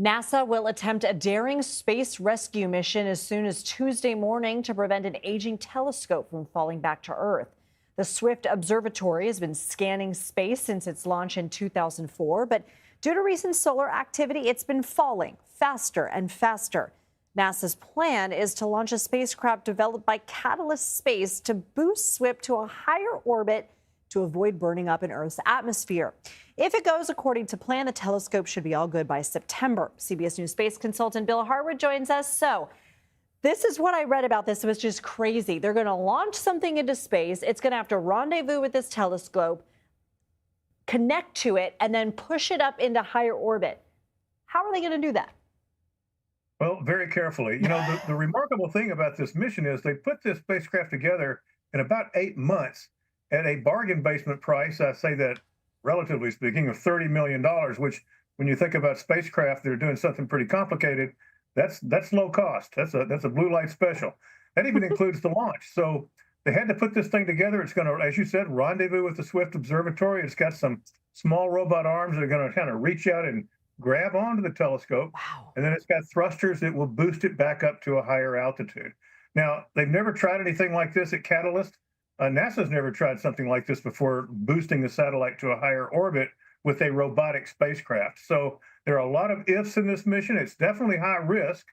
NASA will attempt a daring space rescue mission as soon as Tuesday morning to prevent an aging telescope from falling back to Earth. The Swift Observatory has been scanning space since its launch in 2004, but due to recent solar activity, it's been falling faster and faster. NASA's plan is to launch a spacecraft developed by Catalyst Space to boost Swift to a higher orbit to avoid burning up in Earth's atmosphere. If it goes according to plan, the telescope should be all good by September. CBS News space consultant Bill Harwood joins us. So this is what I read about this. It was just crazy. They're going to launch something into space. It's going to have to rendezvous with this telescope, connect to it, and then push it up into higher orbit. How are they going to do that? Well, very carefully. The remarkable thing about this mission is they put this spacecraft together in about 8 months at a bargain basement price. I say that relatively speaking of $30 million, which when you think about spacecraft, they're doing something pretty complicated. That's low cost. That's a blue light special. That even includes the launch. So they had to put this thing together. It's going to, as you said, rendezvous with the Swift Observatory. It's got some small robot arms that are going to kind of reach out and grab onto the telescope. Wow. And then it's got thrusters that will boost it back up to a higher altitude. Now, they've never tried anything like this at Catalyst. NASA's never tried something like this before, boosting the satellite to a higher orbit with a robotic spacecraft. So there are a lot of ifs in this mission. It's definitely high risk,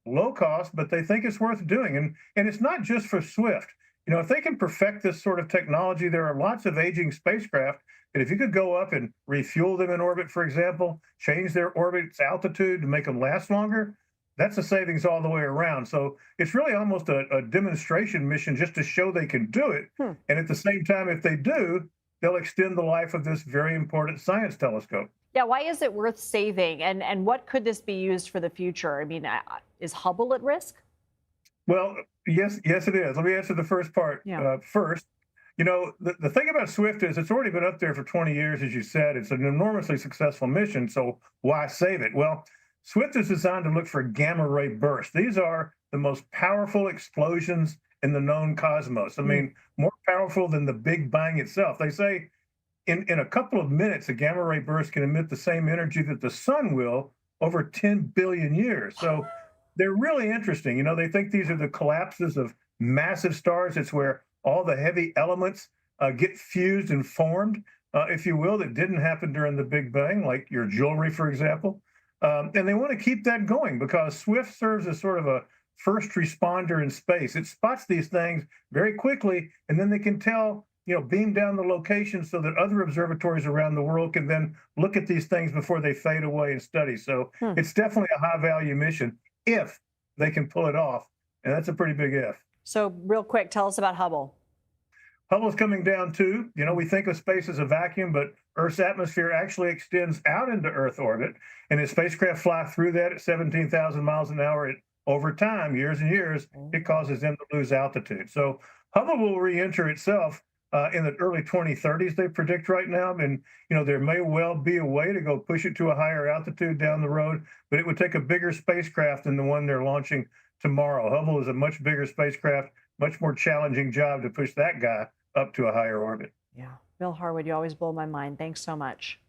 low cost, but they think it's worth doing. And it's not just for Swift. If they can perfect this sort of technology, there are lots of aging spacecraft that if you could go up and refuel them in orbit, for example, change their orbit's altitude to make them last longer, that's a savings all the way around. So it's really almost a demonstration mission just to show they can do it. And at the same time, if they do, they'll extend the life of this very important science telescope. Yeah, why is it worth saving? And what could this be used for the future? I mean, is Hubble at risk? Well, yes, it is. Let me answer the first part first. The thing about Swift is it's already been up there for 20 years, as you said. It's an enormously successful mission, so why save it? Well, Swift is designed to look for gamma ray bursts. These are the most powerful explosions in the known cosmos. I mean, more powerful than the Big Bang itself. They say in a couple of minutes, a gamma ray burst can emit the same energy that the sun will over 10 billion years. So they're really interesting. They think these are the collapses of massive stars. It's where all the heavy elements get fused and formed, if you will, that didn't happen during the Big Bang, like your jewelry, for example. And they want to keep that going because Swift serves as sort of a first responder in space. It spots these things very quickly, and then they can tell, beam down the location so that other observatories around the world can then look at these things before they fade away and study. So it's definitely a high value mission if they can pull it off. And that's a pretty big if. So real quick, tell us about Hubble. Hubble's coming down too. We think of space as a vacuum, but Earth's atmosphere actually extends out into Earth orbit, and as spacecraft fly through that at 17,000 miles an hour, over time, years and years, it causes them to lose altitude. So Hubble will re-enter itself in the early 2030s, they predict right now. And, there may well be a way to go push it to a higher altitude down the road, but it would take a bigger spacecraft than the one they're launching tomorrow. Hubble is a much bigger spacecraft, much more challenging job to push that guy up to a higher orbit. Yeah. Bill Harwood, you always blow my mind. Thanks so much.